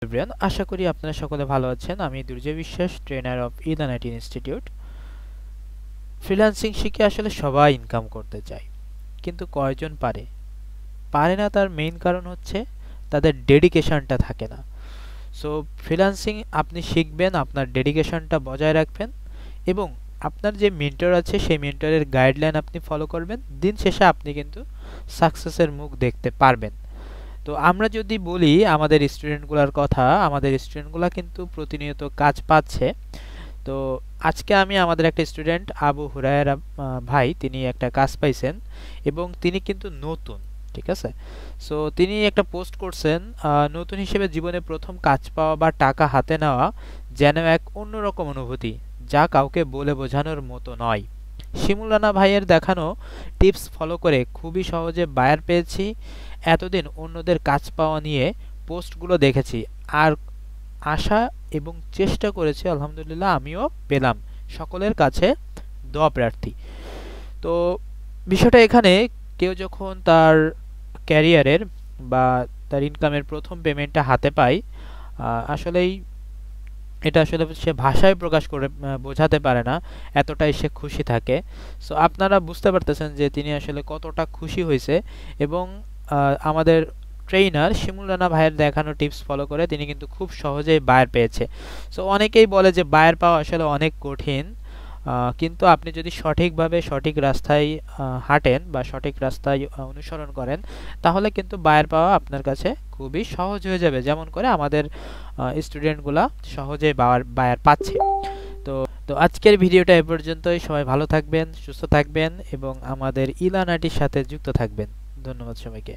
Everyone, আশা করি আপনারা সকলে ভালো আছেন। আমি দুর্জয় বিশ্বাস, ট্রেনার অফ ইদানাইট ইনস্টিটিউট। ফ্রিল্যান্সিং শিখে আসলে সবাই ইনকাম করতে চায়, কিন্তু কয়জন পারে? পারে না, তার মেইন কারণ হচ্ছে তাদের ডেডিকেশনটা থাকে না। সো ফ্রিল্যান্সিং আপনি শিখবেন, আপনার ডেডিকেশনটা বজায় রাখবেন এবং আপনার যে মেন্টর আছে সেই মেন্টরের গাইডলাইন আপনি ফলো করবেন। দিন শেষে আপনি কিন্তু সাকসেসের মুখ দেখতে পারবেন। তো আমরা যদি বলি আমাদের স্টুডেন্টগুলোর কথা, আমাদের স্টুডেন্টগুলো কিন্তু প্রতিনিয়ত কাজ পাচ্ছে। তো আজকে আমি আমাদের একটা স্টুডেন্ট আবু হুরায়রা ভাই, তিনি একটা কাজ পাইছেন এবং তিনি কিন্তু নতুন, ঠিক আছে। সো তিনি একটা পোস্ট করছেন, নতুন হিসেবে জীবনে প্রথম কাজ পাওয়া বা টাকা হাতে নেওয়া যেন এক অন্যরকম অনুভূতি, যা কাউকে বলে বোঝানোর মতো নয়। শিমুল রানা ভাইয়ের দেখানো টিপস ফলো করে খুবই সহজে বায়ার পেয়েছি। এতদিন অন্যদের কাজ পাওয়া নিয়ে পোস্টগুলো দেখেছি আর আশা এবং চেষ্টা করেছি, আলহামদুলিল্লাহ আমিও পেলাম। সকলের কাছে দোয়া প্রার্থী। তো বিষয়টা এখানে, কেউ যখন তার ক্যারিয়ারের বা তার ইনকামের প্রথম পেমেন্টটা হাতে পায়, আসলেই এটা আসলে সে ভাষায় প্রকাশ করে বোঝাতে পারে না, এতটাই সে খুশি থাকে। সো আপনারা বুঝতে পারতেছেন যে তিনি আসলে কতটা খুশি হয়েছে এবং আমাদের ট্রেইনার শিমুল রানা ভাইয়ের দেখানো টিপস ফলো করে তিনি কিন্তু খুব সহজেই বায়ার পেয়েছে। সো অনেকেই বলে যে বায়ার পাওয়া আসলে অনেক কঠিন, কিন্তু আপনি যদি সঠিকভাবে সঠিক রাস্তায় হাঁটেন বা সঠিক রাস্তায় অনুসরণ করেন, তাহলে কিন্তু বায়ার পাওয়া আপনার কাছে খুবই সহজ হয়ে যাবে, যেমন করে আমাদের স্টুডেন্টগুলা সহজেই বায়ার পাচ্ছে। তো তো আজকের ভিডিওটা এ পর্যন্তই। সবাই ভালো থাকবেন, সুস্থ থাকবেন এবং আমাদের ইলানাটির সাথে যুক্ত থাকবেন। ধন্যবাদ সবাইকে।